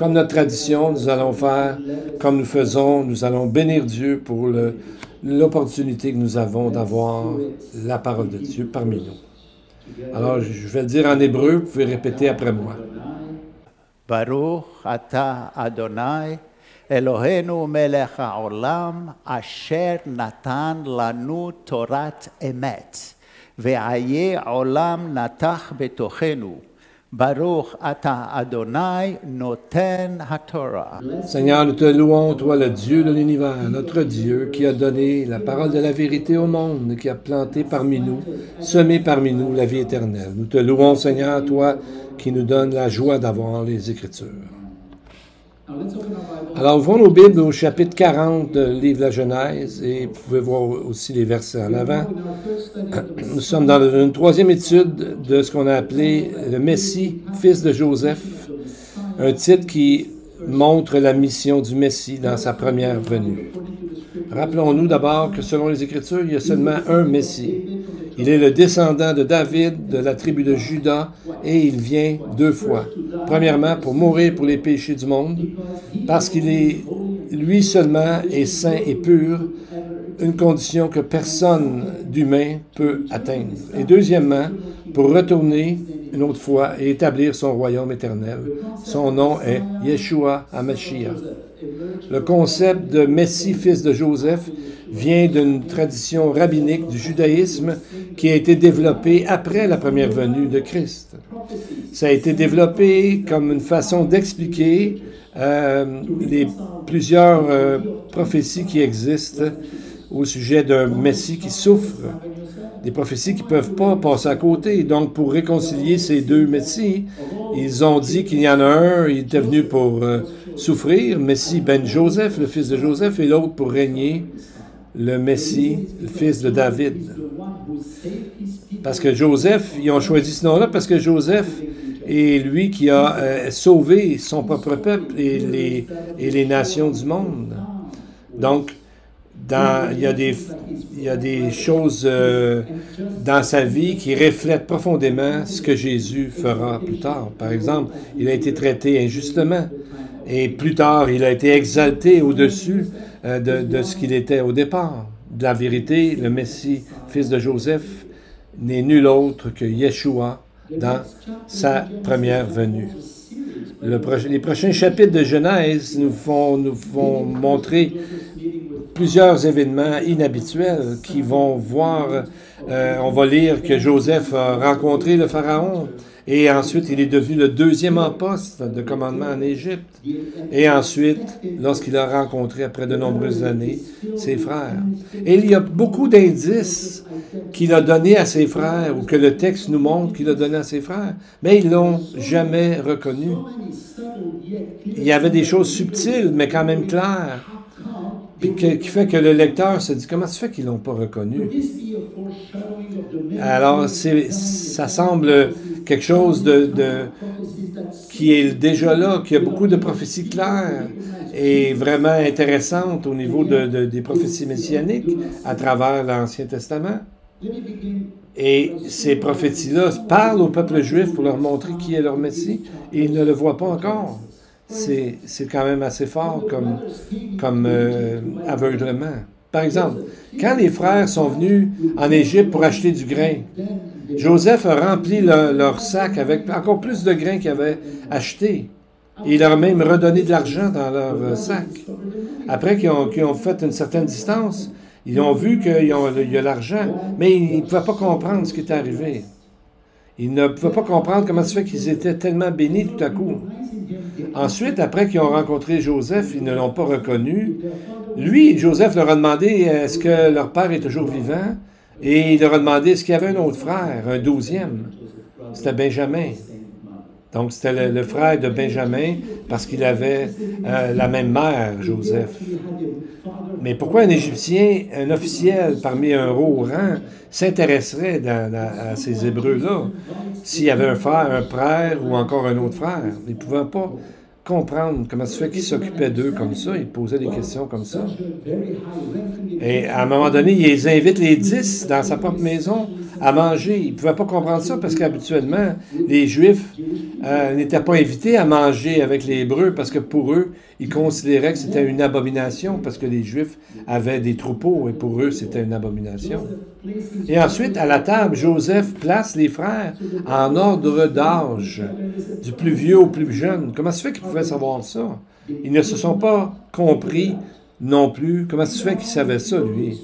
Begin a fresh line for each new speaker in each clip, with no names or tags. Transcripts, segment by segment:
comme notre tradition, nous allons faire comme nous faisons, nous allons bénir Dieu pour l'opportunité que nous avons d'avoir la parole de Dieu parmi nous. Alors, je vais le dire en hébreu, vous pouvez répéter après moi.
Baruch ata Adonai, Eloheinu melech haolam, asher natan lanu torat emet, ve'aye olam natach betochenu. Baruch ata Adonai noten haTorah.
Seigneur, nous te louons, toi le Dieu de l'univers, notre Dieu, qui a donné la parole de la vérité au monde, qui a planté parmi nous, semé parmi nous la vie éternelle. Nous te louons, Seigneur, toi qui nous donnes la joie d'avoir les Écritures. Alors, ouvrons nos Bibles au chapitre 40 du livre de la Genèse, et vous pouvez voir aussi les versets en avant. Nous sommes dans une troisième étude de ce qu'on a appelé le Messie Fils de Joseph, un titre qui montre la mission du Messie dans sa première venue. Rappelons-nous d'abord que selon les Écritures, il y a seulement un Messie. Il est le descendant de David, de la tribu de Juda, et il vient deux fois. Premièrement, pour mourir pour les péchés du monde, parce qu'il est, lui seulement, est saint et pur, une condition que personne d'humain peut atteindre. Et deuxièmement, pour retourner une autre fois et établir son royaume éternel. Son nom est Yeshua HaMashiach. Le concept de Messie Fils de Joseph vient d'une tradition rabbinique du judaïsme qui a été développée après la première venue de Christ. Ça a été développé comme une façon d'expliquer les plusieurs prophéties qui existent au sujet d'un Messie qui souffre. Des prophéties qui ne peuvent pas passer à côté. Donc, pour réconcilier ces deux Messies, ils ont dit qu'il y en a un, il était venu pour souffrir, Messie ben Joseph, le fils de Joseph, et l'autre pour régner, le Messie, le fils de David. Parce que Joseph, ils ont choisi ce nom-là parce que Joseph est lui qui a sauvé son propre peuple et les nations du monde. Donc, il y a des choses dans sa vie qui reflètent profondément ce que Jésus fera plus tard. Par exemple, il a été traité injustement et plus tard, il a été exalté au-dessus de ce qu'il était au départ. De la vérité, le Messie, fils de Joseph, n'est nul autre que Yeshua dans sa première venue. Les prochains chapitres de Genèse nous vont montrer plusieurs événements inhabituels qui vont voir, on va lire que Joseph a rencontré le Pharaon et ensuite il est devenu le deuxième en poste de commandement en Égypte. Et ensuite, lorsqu'il a rencontré après de nombreuses années ses frères. Et il y a beaucoup d'indices qu'il a donnés à ses frères ou que le texte nous montre qu'il a donné à ses frères, mais ils ne l'ont jamais reconnu. Il y avait des choses subtiles, mais quand même claires. Puis qui fait que le lecteur se dit, comment ça fait qu'ils ne l'ont pas reconnu? Alors, ça semble quelque chose qui est déjà là, qui a beaucoup de prophéties claires et vraiment intéressantes au niveau des prophéties messianiques à travers l'Ancien Testament. Et ces prophéties-là parlent au peuple juif pour leur montrer qui est leur Messie, et ils ne le voient pas encore. C'est quand même assez fort comme aveuglement. Par exemple, quand les frères sont venus en Égypte pour acheter du grain, Joseph a rempli leur sac avec encore plus de grain qu'ils avaient acheté. Et il leur a même redonné de l'argent dans leur sac. Après qu'ils ont fait une certaine distance, ils ont vu qu'il y a l'argent, mais ils ne pouvaient pas comprendre ce qui était arrivé. Ils ne pouvaient pas comprendre comment ça fait qu'ils étaient tellement bénis tout à coup. Ensuite, après qu'ils ont rencontré Joseph, ils ne l'ont pas reconnu. Lui, Joseph leur a demandé est-ce que leur père est toujours vivant, et il leur a demandé est-ce qu'il y avait un autre frère, un 12e. C'était Benjamin. Donc, c'était le frère de Benjamin, parce qu'il avait la même mère, Joseph. Mais pourquoi un Égyptien, un officiel parmi un haut rang, s'intéresserait à ces Hébreux-là s'il y avait un frère ou encore un autre frère? Ils ne pouvaient pas comprendre comment ça fait qu'ils s'occupaient d'eux comme ça. Ils posaient des questions comme ça. Et à un moment donné, ils invitent les 10 dans sa propre maison à manger. Ils ne pouvaient pas comprendre ça parce qu'habituellement, les Juifs n'étaient pas invités à manger avec les Hébreux parce que pour eux, ils considéraient que c'était une abomination parce que les Juifs avaient des troupeaux et pour eux, c'était une abomination. Et ensuite, à la table, Joseph place les frères en ordre d'âge, du plus vieux au plus jeune. Comment se fait qu'ils pouvaient savoir ça? Ils ne se sont pas compris non plus. Comment se fait qu'il savait ça, lui?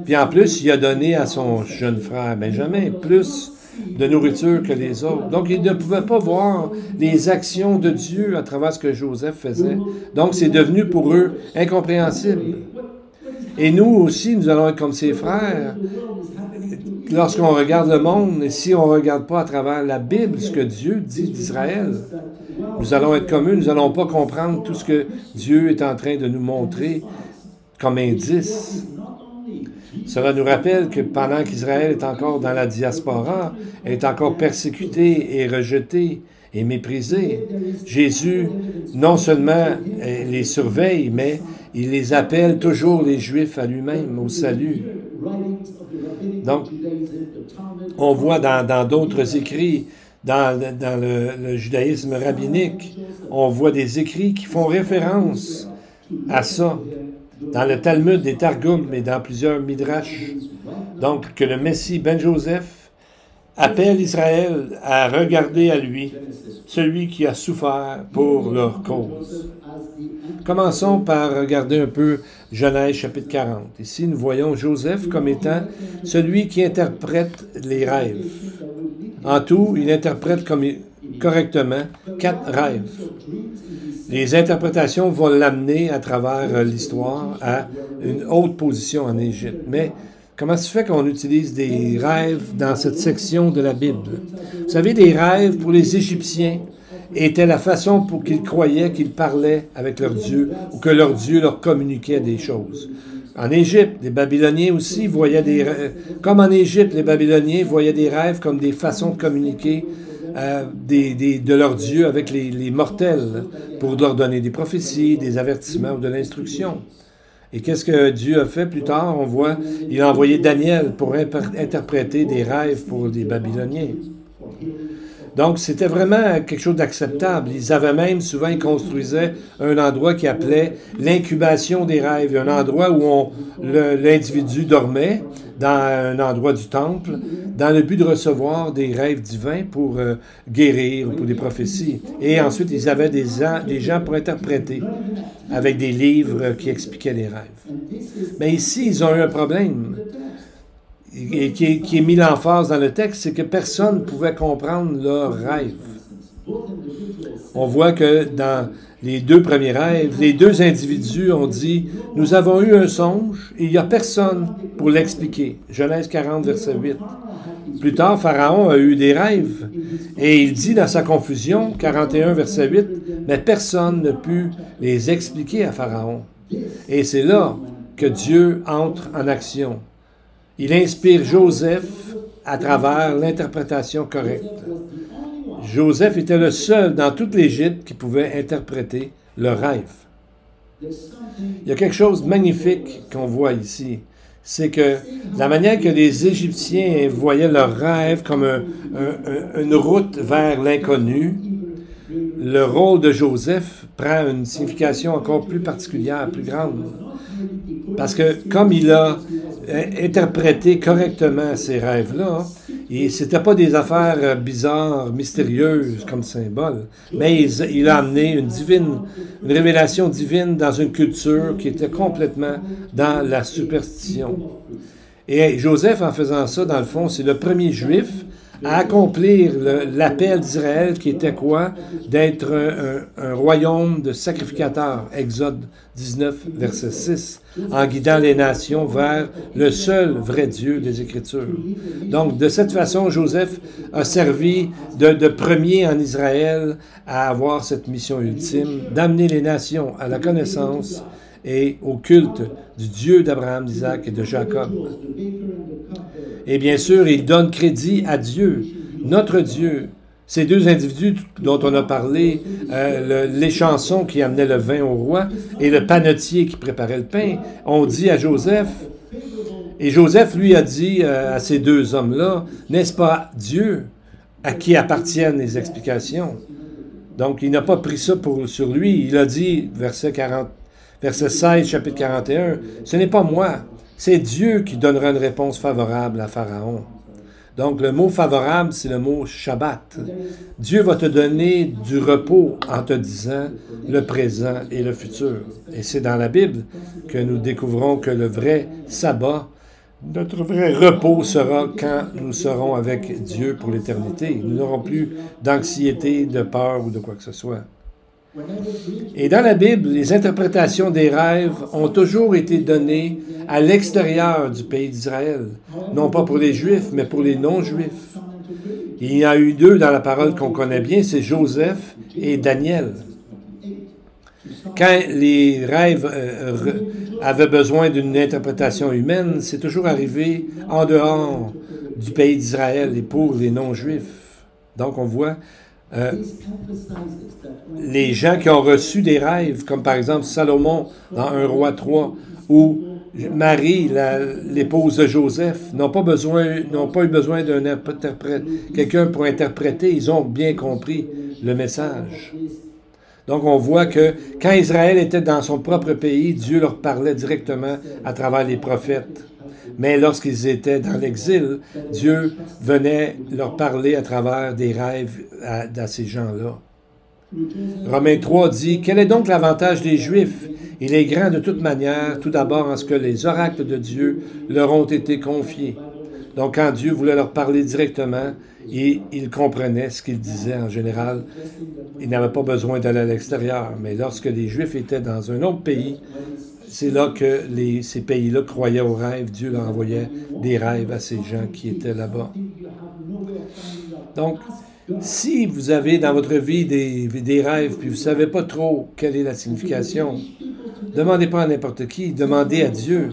Puis en plus, il a donné à son jeune frère Benjamin plus de nourriture que les autres. Donc, ils ne pouvaient pas voir les actions de Dieu à travers ce que Joseph faisait. Donc, c'est devenu pour eux incompréhensible. Et nous aussi, nous allons être comme ses frères. Lorsqu'on regarde le monde, et si on ne regarde pas à travers la Bible ce que Dieu dit d'Israël, nous allons être comme eux, nous n'allons pas comprendre tout ce que Dieu est en train de nous montrer comme indice. Cela nous rappelle que pendant qu'Israël est encore dans la diaspora, est encore persécuté et rejeté et méprisé, Jésus non seulement les surveille, mais il les appelle toujours les Juifs à lui-même, au salut. Donc, on voit dans d'autres écrits, dans le judaïsme rabbinique, on voit des écrits qui font référence à ça. Dans le Talmud, des Targums et dans plusieurs Midrash. Donc, que le Messie ben Joseph appelle Israël à regarder à lui, celui qui a souffert pour leur cause. Commençons par regarder un peu Genèse chapitre 40. Ici, nous voyons Joseph comme étant celui qui interprète les rêves. En tout, il interprète correctement 4 rêves. Les interprétations vont l'amener à travers l'histoire à une haute position en Égypte. Mais comment se fait qu'on utilise des rêves dans cette section de la Bible? Vous savez, les rêves pour les Égyptiens étaient la façon pour qu'ils croyaient qu'ils parlaient avec leur Dieu ou que leur Dieu leur communiquait des choses. En Égypte, les Babyloniens aussi voyaient des rêves. Comme en Égypte, les Babyloniens voyaient des rêves comme des façons de communiquer de leur Dieu avec les mortels pour leur donner des prophéties, des avertissements ou de l'instruction. Et qu'est-ce que Dieu a fait plus tard? On voit, il a envoyé Daniel pour interpréter des rêves pour les Babyloniens. Donc, c'était vraiment quelque chose d'acceptable. Ils avaient même, souvent, ils construisaient un endroit qu'ils appelaient l'incubation des rêves, un endroit où l'individu dormait, dans un endroit du temple, dans le but de recevoir des rêves divins pour guérir ou pour des prophéties. Et ensuite, ils avaient des gens pour interpréter, avec des livres qui expliquaient les rêves. Mais ici, ils ont eu un problème. Et qui est mis l'emphase dans le texte, c'est que personne ne pouvait comprendre leurs rêves. On voit que dans les 2 premiers rêves, les 2 individus ont dit « Nous avons eu un songe et il n'y a personne pour l'expliquer. » Genèse 40, verset 8. Plus tard, Pharaon a eu des rêves et il dit dans sa confusion, 41, verset 8, « Mais personne ne put les expliquer à Pharaon. » Et c'est là que Dieu entre en action. Il inspire Joseph à travers l'interprétation correcte. Joseph était le seul dans toute l'Égypte qui pouvait interpréter le rêve. Il y a quelque chose de magnifique qu'on voit ici. C'est que la manière que les Égyptiens voyaient leurs rêves comme une route vers l'inconnu, le rôle de Joseph prend une signification encore plus particulière, plus grande. Parce que comme il a interprété correctement ces rêves-là, et c'était pas des affaires bizarres, mystérieuses comme symbole, mais il a amené une révélation divine dans une culture qui était complètement dans la superstition. Et Joseph, en faisant ça, dans le fond, c'est le premier juif à accomplir l'appel d'Israël qui était quoi? D'être un royaume de sacrificateurs. Exode 19, verset 6, en guidant les nations vers le seul vrai Dieu des Écritures. Donc, de cette façon, Joseph a servi de premier en Israël à avoir cette mission ultime, d'amener les nations à la connaissance et au culte du Dieu d'Abraham, d'Isaac et de Jacob. Et bien sûr, il donne crédit à Dieu, notre Dieu. Ces 2 individus dont on a parlé, les chansons qui amenaient le vin au roi et le panetier qui préparait le pain, ont dit à Joseph, et Joseph lui a dit à ces 2 hommes-là, n'est-ce pas Dieu à qui appartiennent les explications. Donc, il n'a pas pris ça sur lui. Il a dit, verset 16, chapitre 41, « Ce n'est pas moi, c'est Dieu qui donnera une réponse favorable à Pharaon. » Donc, le mot favorable, c'est le mot Shabbat. Dieu va te donner du repos en te disant le présent et le futur. Et c'est dans la Bible que nous découvrons que le vrai sabbat, notre vrai repos sera quand nous serons avec Dieu pour l'éternité. Nous n'aurons plus d'anxiété, de peur ou de quoi que ce soit. Et dans la Bible, les interprétations des rêves ont toujours été données à l'extérieur du pays d'Israël. Non pas pour les Juifs, mais pour les non-Juifs. Il y a eu deux dans la parole qu'on connaît bien, c'est Joseph et Daniel. Quand les rêves avaient besoin d'une interprétation humaine, c'est toujours arrivé en dehors du pays d'Israël et pour les non-juifs. Donc on voit les gens qui ont reçu des rêves, comme par exemple Salomon dans 1 Roi 3, ou Marie, l'épouse de Joseph, n'ont pas eu besoin d'un interprète, quelqu'un pour interpréter, ils ont bien compris le message. Donc, on voit que quand Israël était dans son propre pays, Dieu leur parlait directement à travers les prophètes. Mais lorsqu'ils étaient dans l'exil, Dieu venait leur parler à travers des rêves à ces gens-là. Romains 3 dit, « Quel est donc l'avantage des Juifs? Il est grand de toute manière, tout d'abord en ce que les oracles de Dieu leur ont été confiés. » Donc, quand Dieu voulait leur parler directement, ils comprenaient ce qu'il disait en général. Ils n'avaient pas besoin d'aller à l'extérieur. Mais lorsque les Juifs étaient dans un autre pays, c'est là que ces pays-là croyaient aux rêves. Dieu leur envoyait des rêves à ces gens qui étaient là-bas. Donc, si vous avez dans votre vie des rêves, puis vous ne savez pas trop quelle est la signification, demandez pas à n'importe qui, demandez à Dieu.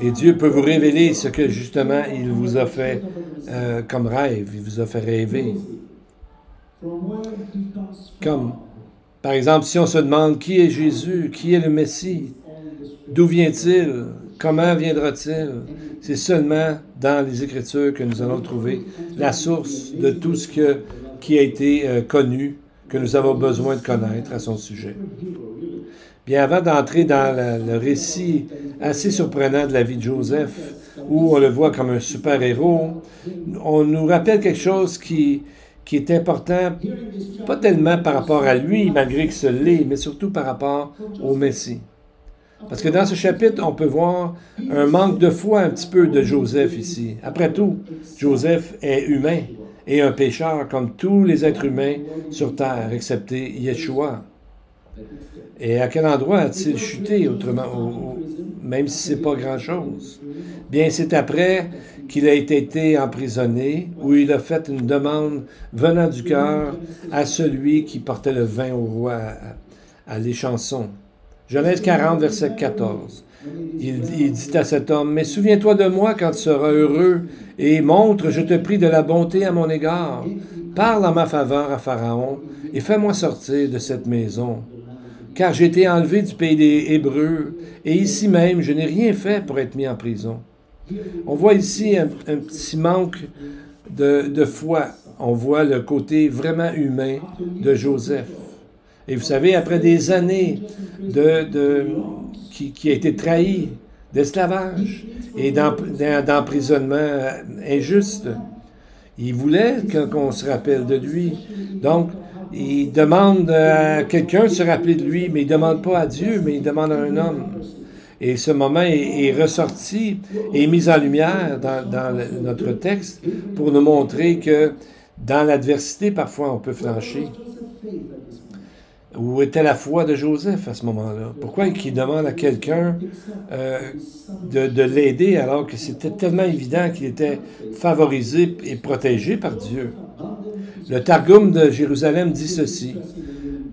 Et Dieu peut vous révéler ce que, justement, il vous a fait comme rêve, il vous a fait rêver. Comme, par exemple, si on se demande qui est Jésus, qui est le Messie, d'où vient-il, comment viendra-t-il, c'est seulement dans les Écritures que nous allons trouver la source de tout ce qui a été connu, que nous avons besoin de connaître à son sujet. Bien, avant d'entrer dans le récit assez surprenant de la vie de Joseph, où on le voit comme un super-héros, on nous rappelle quelque chose qui est important, pas tellement par rapport à lui, malgré que ce l'est, mais surtout par rapport au Messie. Parce que dans ce chapitre, on peut voir un manque de foi un petit peu de Joseph ici. Après tout, Joseph est humain et un pécheur comme tous les êtres humains sur terre, excepté Yeshua. Et à quel endroit a-t-il chuté, autrement, même si ce n'est pas grand-chose? Bien, c'est après qu'il a été emprisonné, où il a fait une demande venant du cœur à celui qui portait le vin au roi à l'échanson. Genèse 40, verset 14. Il dit à cet homme, « Mais souviens-toi de moi quand tu seras heureux, et montre, je te prie, de la bonté à mon égard. Parle en ma faveur à Pharaon, et fais-moi sortir de cette maison. Car j'ai été enlevé du pays des Hébreux, et ici même, je n'ai rien fait pour être mis en prison. » On voit ici un petit manque de foi. On voit le côté vraiment humain de Joseph. Et vous savez, après des années qui a été trahi, d'esclavage et d'emprisonnement injuste, il voulait qu'on se rappelle de lui. Donc, il demande à quelqu'un de se rappeler de lui, mais il ne demande pas à Dieu, mais il demande à un homme. Et ce moment est ressorti et mis en lumière dans notre texte pour nous montrer que dans l'adversité, parfois, on peut flancher. Où était la foi de Joseph à ce moment-là? Pourquoi il demande à quelqu'un de l'aider alors que c'était tellement évident qu'il était favorisé et protégé par Dieu? Le Targum de Jérusalem dit ceci.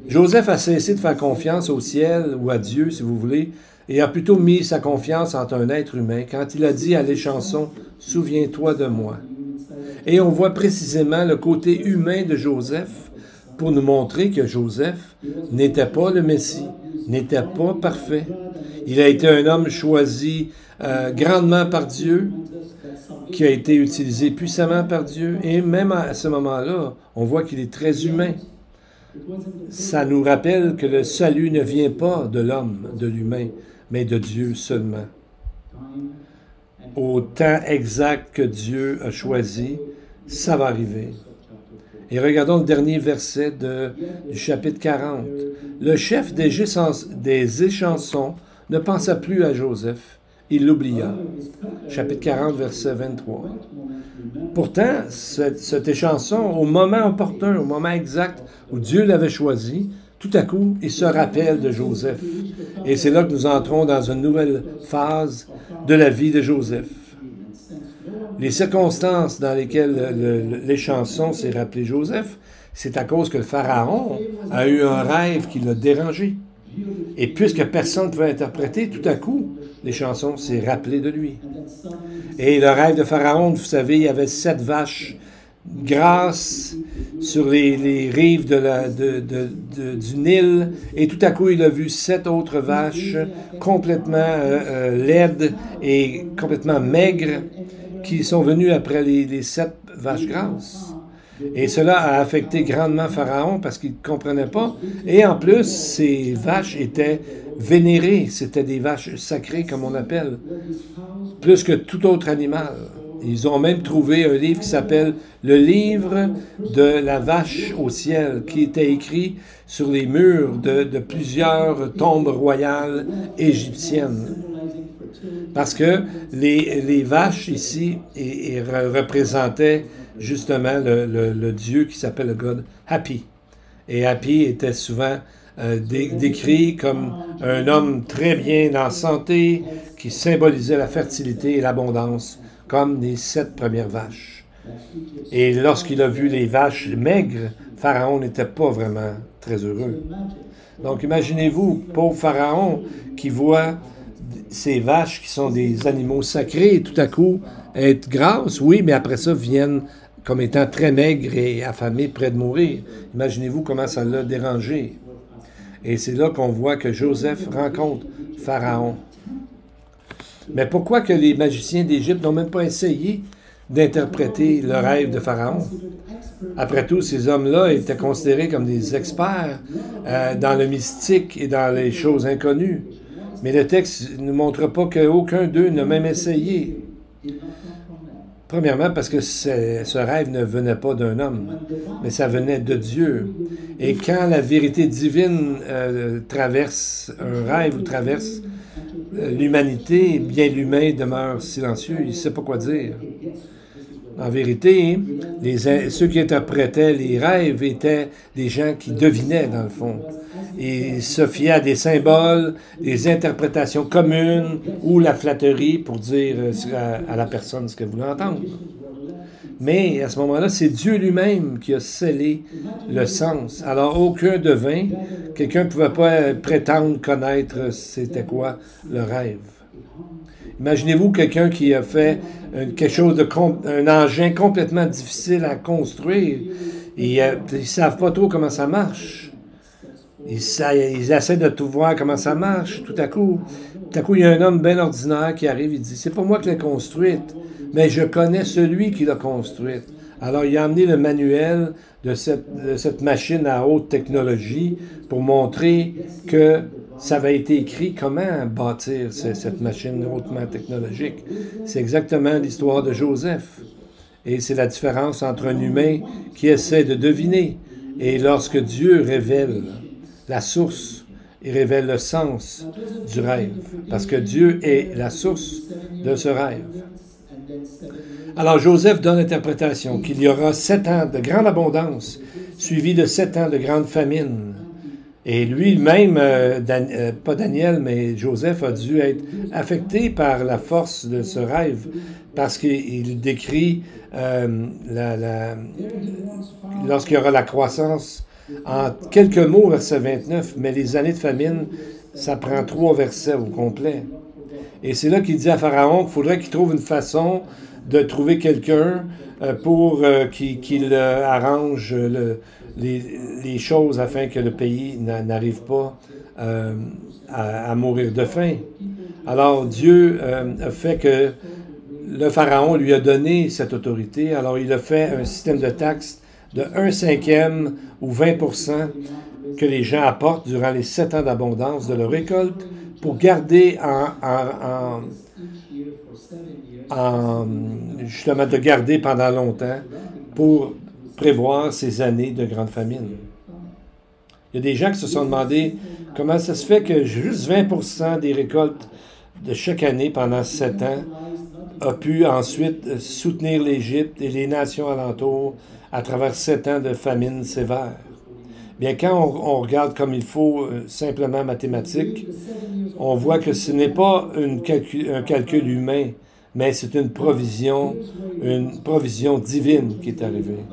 Joseph a cessé de faire confiance au ciel ou à Dieu, si vous voulez, et a plutôt mis sa confiance en un être humain quand il a dit à l'échanson « Souviens-toi de moi ». Et on voit précisément le côté humain de Joseph pour nous montrer que Joseph n'était pas le Messie, n'était pas parfait. Il a été un homme choisi grandement par Dieu, qui a été utilisé puissamment par Dieu. Et même à ce moment-là, on voit qu'il est très humain. Ça nous rappelle que le salut ne vient pas de l'homme, de l'humain, mais de Dieu seulement. Au temps exact que Dieu a choisi, ça va arriver. Et regardons le dernier verset du chapitre 40. Le chef des échansons ne pensa plus à Joseph, il l'oublia. Chapitre 40, verset 23. Pourtant, cet échanson, au moment opportun, au moment exact où Dieu l'avait choisi, tout à coup, il se rappelle de Joseph. Et c'est là que nous entrons dans une nouvelle phase de la vie de Joseph. Les circonstances dans lesquelles l'échanson s'est rappelé Joseph, c'est à cause que le Pharaon a eu un rêve qui l'a dérangé. Et puisque personne ne pouvait interpréter, tout à coup, l'échanson s'est rappelé de lui. Et le rêve de Pharaon, vous savez, il y avait 7 vaches grasses sur les rives du Nil, et tout à coup, il a vu 7 autres vaches complètement laides et complètement maigres qui sont venues après les 7 vaches grasses. Et cela a affecté grandement Pharaon parce qu'il ne comprenait pas. Et en plus, ces vaches étaient vénérées. C'était des vaches sacrées, comme on appelle, plus que tout autre animal. Ils ont même trouvé un livre qui s'appelle « Le livre de la vache au ciel », qui était écrit sur les murs de plusieurs tombes royales égyptiennes. Parce que les vaches ici représentaient justement le Dieu qui s'appelle le God Happy. Et Happy était souvent décrit comme un homme très bien en santé, qui symbolisait la fertilité et l'abondance, comme les 7 premières vaches. Et lorsqu'il a vu les vaches maigres, Pharaon n'était pas vraiment très heureux. Donc imaginez-vous, pauvre Pharaon, qui voit ces vaches qui sont des animaux sacrés, tout à coup, être grasses, oui, mais après ça, viennent comme étant très maigres et affamés, près de mourir. Imaginez-vous comment ça l'a dérangé. Et c'est là qu'on voit que Joseph rencontre Pharaon. Mais pourquoi que les magiciens d'Égypte n'ont même pas essayé d'interpréter le rêve de Pharaon? Après tout, ces hommes-là étaient considérés comme des experts dans le mystique et dans les choses inconnues. Mais le texte ne montre pas qu'aucun d'eux n'a même essayé. Premièrement, parce que ce rêve ne venait pas d'un homme, mais ça venait de Dieu. Et quand la vérité divine traverse un rêve ou traverse l'humanité, bien l'humain demeure silencieux, il ne sait pas quoi dire. En vérité, ceux qui interprétaient les rêves étaient des gens qui devinaient, dans le fond. Ils se fiaient à des symboles, des interprétations communes ou la flatterie pour dire à la personne ce qu'elle voulait entendre. Mais à ce moment-là, c'est Dieu lui-même qui a scellé le sens. Alors, aucun devin, quelqu'un ne pouvait pas prétendre connaître c'était quoi le rêve. Imaginez-vous quelqu'un qui a fait quelque chose un engin complètement difficile à construire. Et, ils ne savent pas trop comment ça marche. Ils essaient de tout voir comment ça marche. Tout à coup, il y a un homme bien ordinaire qui arrive, il dit « C'est pas moi qui l'ai construite, mais je connais celui qui l'a construite. » Alors, il a amené le manuel de cette machine à haute technologie pour montrer que ça avait été écrit comment bâtir cette machine hautement technologique. C'est exactement l'histoire de Joseph. Et c'est la différence entre un humain qui essaie de deviner et lorsque Dieu révèle la source, il révèle le sens du rêve. Parce que Dieu est la source de ce rêve. Alors Joseph donne l'interprétation qu'il y aura 7 ans de grande abondance, suivi de 7 ans de grande famine. Et lui-même, pas Daniel, mais Joseph a dû être affecté par la force de ce rêve, parce qu'il décrit lorsqu'il y aura la croissance, en quelques mots, verset 29, mais les années de famine, ça prend 3 versets au complet. Et c'est là qu'il dit à Pharaon qu'il faudrait qu'il trouve une façon de trouver quelqu'un pour qu'il arrange les choses afin que le pays n'arrive pas à mourir de faim. Alors Dieu a fait que le Pharaon lui a donné cette autorité. Alors il a fait un système de taxes de 1/5 ou 20% que les gens apportent durant les 7 ans d'abondance de leur récolte pour garder justement de garder pendant longtemps pour prévoir ces années de grande famine. Il y a des gens qui se sont demandé comment ça se fait que juste 20% des récoltes de chaque année pendant 7 ans a pu ensuite soutenir l'Égypte et les nations alentours à travers 7 ans de famine sévère. Bien, quand on regarde comme il faut simplement mathématique, on voit que ce n'est pas un calcul humain, mais c'est une provision divine qui est arrivée.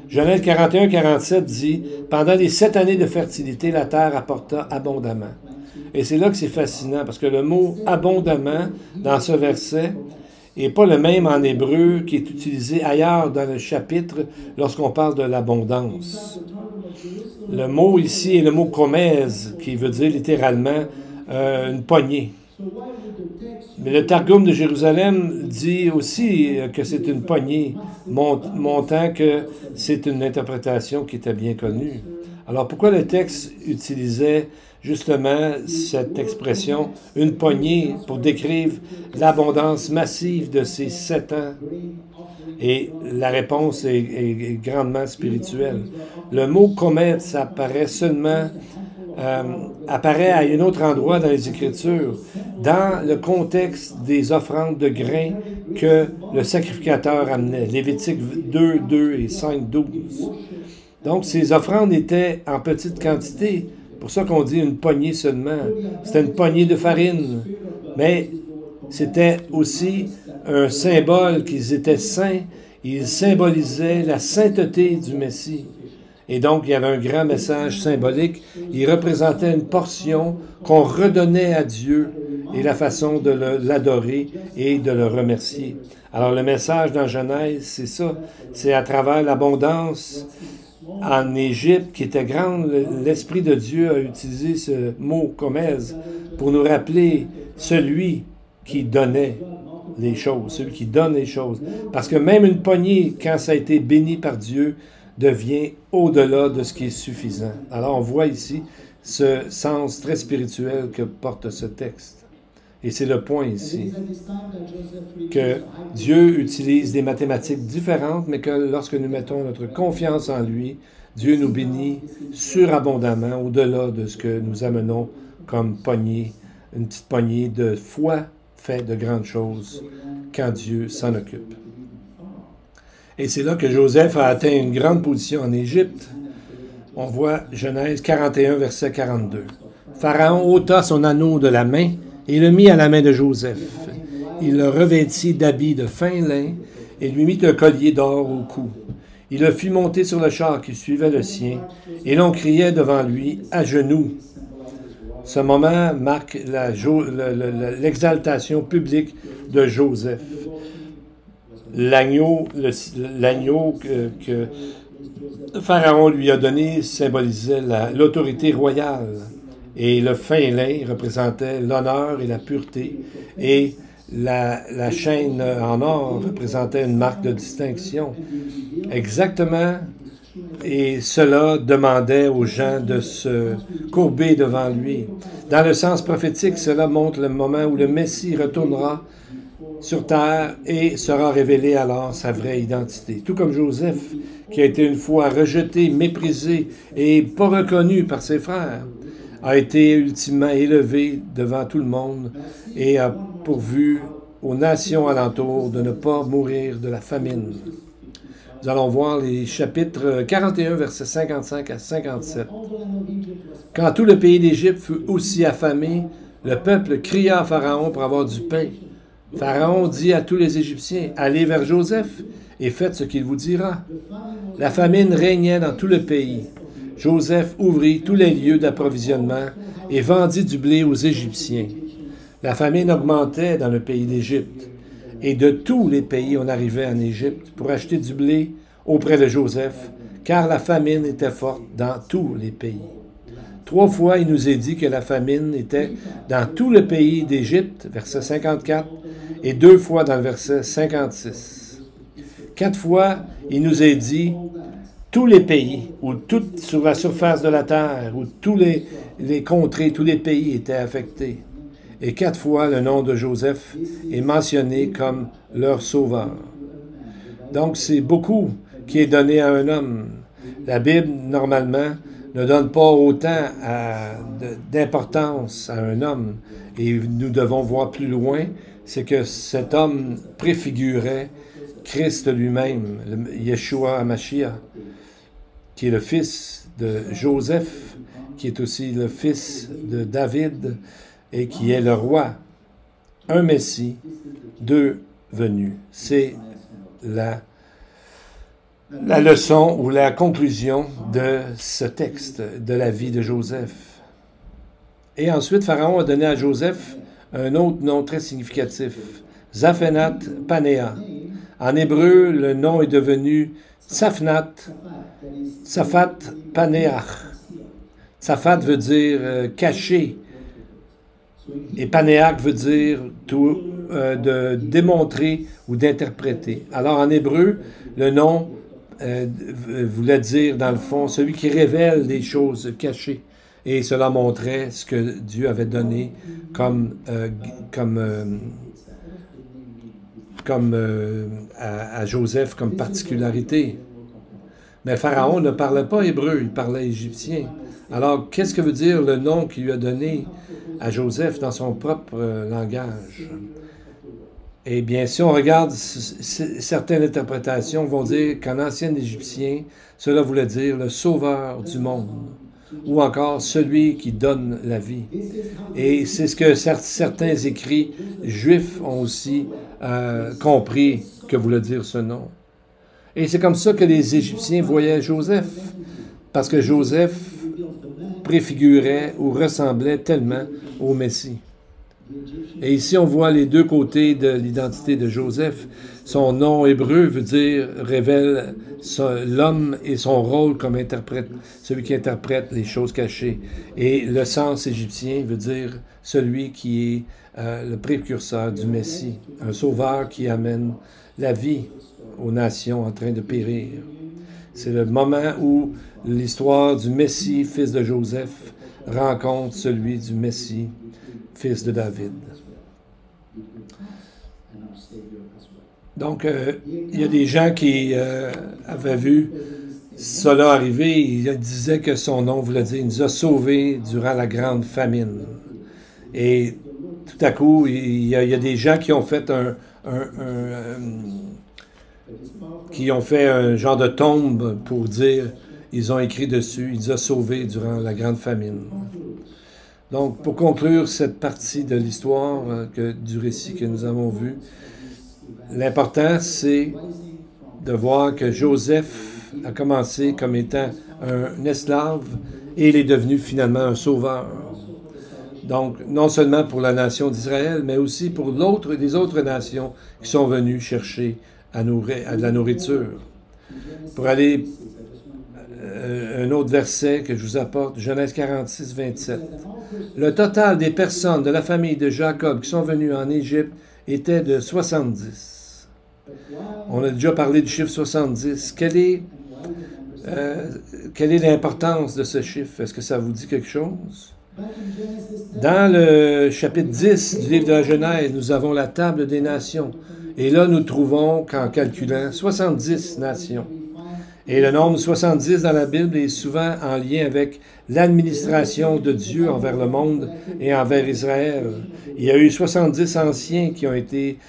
Genèse 41-47 dit « Pendant les 7 années de fertilité, la terre apporta abondamment. » Et c'est là que c'est fascinant, parce que le mot « abondamment » dans ce verset n'est pas le même en hébreu qui est utilisé ailleurs dans le chapitre lorsqu'on parle de l'abondance. Le mot ici est le mot « komez » qui veut dire littéralement une poignée. Mais le Targum de Jérusalem dit aussi que c'est une poignée, montant que c'est une interprétation qui était bien connue. Alors pourquoi le texte utilisait justement cette expression, une poignée, pour décrire l'abondance massive de ces 7 ans? Et la réponse est grandement spirituelle. Le mot « comète », ça apparaît seulement apparaît à un autre endroit dans les Écritures, dans le contexte des offrandes de grains que le sacrificateur amenait, Lévitique 2, 2 et 5, 12. Donc, ces offrandes étaient en petite quantité, pour ça qu'on dit une poignée seulement. C'était une poignée de farine, mais c'était aussi un symbole qu'ils étaient saints, ils symbolisaient la sainteté du Messie. Et donc, il y avait un grand message symbolique. Il représentait une portion qu'on redonnait à Dieu et la façon de l'adorer et de le remercier. Alors, le message dans Genèse, c'est ça. C'est à travers l'abondance en Égypte qui était grande. L'Esprit de Dieu a utilisé ce mot « komez » pour nous rappeler celui qui donnait les choses, celui qui donne les choses. Parce que même une poignée, quand ça a été béni par Dieu, devient au-delà de ce qui est suffisant. Alors, on voit ici ce sens très spirituel que porte ce texte. Et c'est le point ici, que Dieu utilise des mathématiques différentes, mais que lorsque nous mettons notre confiance en lui, Dieu nous bénit surabondamment, au-delà de ce que nous amenons comme poignée, une petite poignée de foi fait de grandes choses quand Dieu s'en occupe. Et c'est là que Joseph a atteint une grande position en Égypte. On voit Genèse 41, verset 42. Pharaon ôta son anneau de la main et le mit à la main de Joseph. Il le revêtit d'habits de fin lin et lui mit un collier d'or au cou. Il le fit monter sur le char qui suivait le sien, et l'on criait devant lui à genoux. Ce moment marque l'exaltation publique de Joseph. L'agneau que Pharaon lui a donné symbolisait l'autorité royale, et le fin lin représentait l'honneur et la pureté, et la chaîne en or représentait une marque de distinction. Exactement, et cela demandait aux gens de se courber devant lui. Dans le sens prophétique, cela montre le moment où le Messie retournera sur terre et sera révélé alors sa vraie identité. Tout comme Joseph, qui a été une fois rejeté, méprisé et pas reconnu par ses frères, a été ultimement élevé devant tout le monde et a pourvu aux nations alentours de ne pas mourir de la famine. Nous allons voir les chapitres 41, versets 55 à 57. Quand tout le pays d'Égypte fut aussi affamé, le peuple cria à Pharaon pour avoir du pain. Pharaon dit à tous les Égyptiens, « Allez vers Joseph et faites ce qu'il vous dira. » La famine régnait dans tout le pays. Joseph ouvrit tous les lieux d'approvisionnement et vendit du blé aux Égyptiens. La famine augmentait dans le pays d'Égypte. Et de tous les pays, on arrivait en Égypte pour acheter du blé auprès de Joseph, car la famine était forte dans tous les pays. 3 fois, il nous est dit que la famine était dans tout le pays d'Égypte, verset 54, et 2 fois dans le verset 56. 4 fois, il nous est dit tous les pays, ou tout sur la surface de la terre, où tous les contrées, tous les pays étaient affectés. Et 4 fois, le nom de Joseph est mentionné comme leur sauveur. Donc, c'est beaucoup qui est donné à un homme. La Bible, normalement, ne donne pas autant d'importance à un homme. Et nous devons voir plus loin, c'est que cet homme préfigurait Christ lui-même, le Yeshua HaMashiach, qui est le fils de Joseph, qui est aussi le fils de David et qui est le roi. Un Messie, 2 venus. C'est la leçon ou la conclusion de ce texte, de la vie de Joseph. Et ensuite, Pharaon a donné à Joseph un autre nom très significatif, Zaphenat Panéa. En hébreu, le nom est devenu Tsafat Panéach. Tsafat veut dire caché, et Panéach veut dire de démontrer ou d'interpréter. Alors en hébreu, le nom voulait dire, dans le fond, celui qui révèle des choses cachées. Et cela montrait ce que Dieu avait donné à Joseph comme particularité. Mais Pharaon ne parlait pas hébreu, il parlait égyptien. Alors, qu'est-ce que veut dire le nom qu'il lui a donné à Joseph dans son propre langage? Eh bien, si on regarde certaines interprétations, vont dire qu'en ancien égyptien, cela voulait dire le sauveur du monde, ou encore celui qui donne la vie. Et c'est ce que certains écrits juifs ont aussi compris que voulait dire ce nom. Et c'est comme ça que les Égyptiens voyaient Joseph, parce que Joseph préfigurait ou ressemblait tellement au Messie. Et ici, on voit les deux côtés de l'identité de Joseph. Son nom hébreu veut dire, révèle l'homme et son rôle comme interprète, celui qui interprète les choses cachées. Et le sens égyptien veut dire celui qui est le précurseur du Messie, un sauveur qui amène la vie aux nations en train de périr. C'est le moment où l'histoire du Messie, fils de Joseph, rencontre celui du Messie, fils de David. Donc, il y a des gens qui avaient vu cela arriver. Ils disaient que son nom voulait dire « Il nous a sauvés durant la grande famine ». Et tout à coup, il y a des gens qui ont fait un genre de tombe pour dire, ils ont écrit dessus « Il nous a sauvés durant la grande famine ». Donc, pour conclure cette partie de l'histoire du récit que nous avons vu, l'important, c'est de voir que Joseph a commencé comme étant un esclave et il est devenu finalement un sauveur. Donc, non seulement pour la nation d'Israël, mais aussi pour les autres nations qui sont venues chercher à de la nourriture. Pour aller un autre verset que je vous apporte, Genèse 46, 27. Le total des personnes de la famille de Jacob qui sont venues en Égypte était de 70. On a déjà parlé du chiffre 70. Quelle est l'importance de ce chiffre? Est-ce que ça vous dit quelque chose? Dans le chapitre 10 du livre de la Genèse, nous avons la table des nations. Et là, nous trouvons, qu'en calculant, 70 nations. Et le nombre 70 dans la Bible est souvent en lien avec l'administration de Dieu envers le monde et envers Israël. Il y a eu 70 anciens qui ont été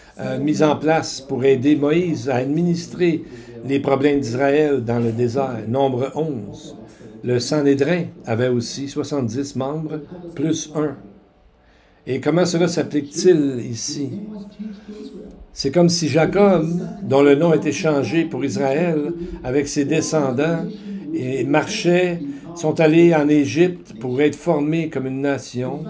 mis en place pour aider Moïse à administrer les problèmes d'Israël dans le désert, nombre 11. Le Sanhédrin avait aussi 70 membres, plus 1. Et comment cela s'applique-t-il ici? C'est comme si Jacob, dont le nom a été changé pour Israël, avec ses descendants, et sont allés en Égypte pour être formés comme une nation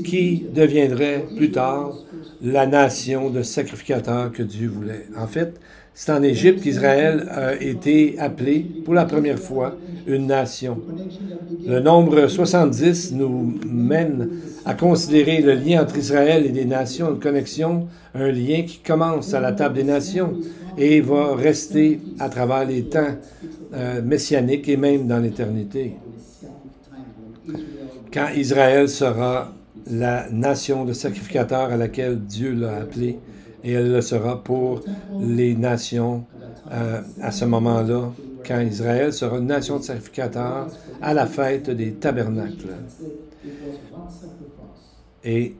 qui deviendrait plus tard la nation de sacrificateurs que Dieu voulait. En fait, C'est en Égypte qu'Israël a été appelé pour la première fois une nation. Le nombre 70 nous mène à considérer le lien entre Israël et des nations, une connexion, un lien qui commence à la table des nations et va rester à travers les temps messianiques et même dans l'éternité. Quand Israël sera la nation de sacrificateurs à laquelle Dieu l'a appelé, et elle le sera pour les nations à ce moment-là, quand Israël sera une nation de sacrificateurs à la fête des tabernacles. Et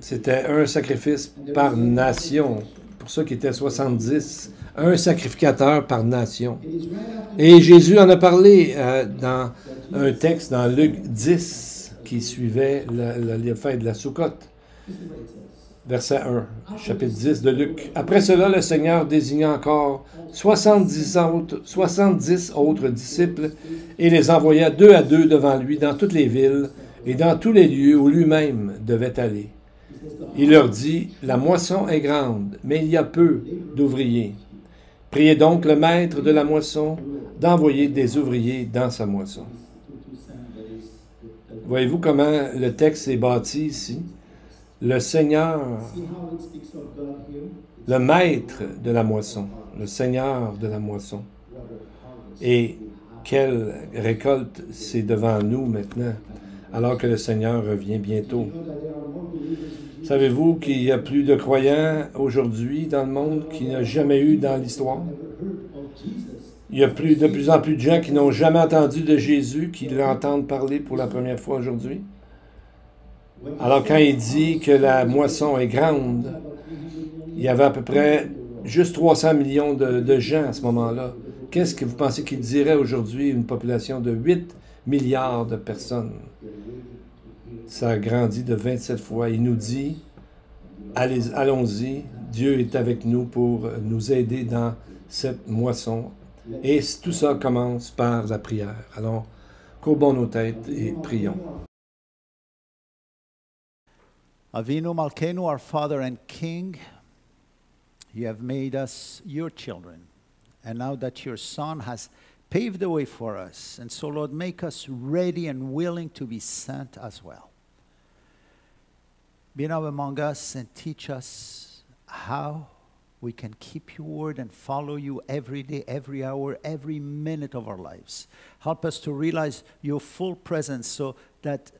c'était un sacrifice par nation, pour ceux qui étaient 70, un sacrificateur par nation. Et Jésus en a parlé dans un texte dans Luc 10 qui suivait la fête de la Soukotte. Verset 1, chapitre 10 de Luc. Après cela, le Seigneur désigna encore 70 autres disciples et les envoya 2 à 2 devant lui dans toutes les villes et dans tous les lieux où lui-même devait aller. Il leur dit, « La moisson est grande, mais il y a peu d'ouvriers. Priez donc le maître de la moisson d'envoyer des ouvriers dans sa moisson. » Voyez-vous comment le texte est bâti ici? Le Seigneur, le maître de la moisson, le Seigneur de la moisson. Et quelle récolte c'est devant nous maintenant, alors que le Seigneur revient bientôt. Savez-vous qu'il y a plus de croyants aujourd'hui dans le monde qu'il n'y a jamais eu dans l'histoire? Il y a de plus en plus de gens qui n'ont jamais entendu de Jésus, qui l'entendent parler pour la première fois aujourd'hui. Alors quand il dit que la moisson est grande, il y avait à peu près juste 300 millions de gens à ce moment-là. Qu'est-ce que vous pensez qu'il dirait aujourd'hui, une population de 8 milliards de personnes? Ça a grandi de 27 fois. Il nous dit, allons-y, Dieu est avec nous pour nous aider dans cette moisson. Et tout ça commence par la prière. Alors, courbons nos têtes et prions.
Avinu Malkeinu, our Father and King, you have made us your children. And now that your Son has paved the way for us, and so, Lord, make us ready and willing to be sent as well. Be now among us and teach us how we can keep your word and follow you every day, every hour, every minute of our lives. Help us to realize your full presence so that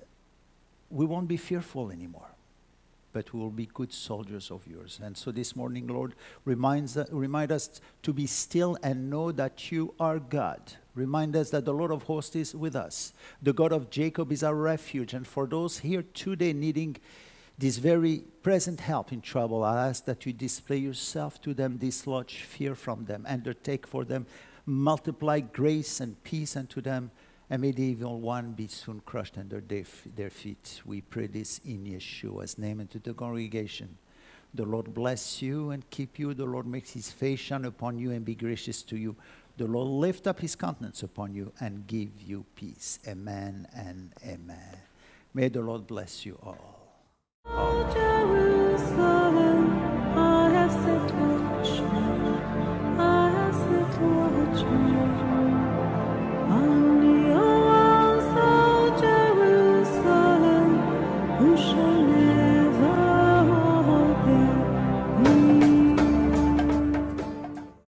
we won't be fearful anymore, but we will be good soldiers of yours. And so this morning, Lord, remind us to be still and know that you are God. Remind us that the Lord of hosts is with us. The God of Jacob is our refuge. And for those here today needing this very present help in trouble, I ask that you display yourself to them, dislodge fear from them, undertake for them, multiply grace and peace unto them, and may the evil one be soon crushed under their feet. We pray this in Yeshua's name, and to the congregation. The Lord bless you and keep you. The Lord makes his face shine upon you and be gracious to you. The Lord lift up his countenance upon you and give you peace. Amen and amen. May the Lord bless you all. Amen.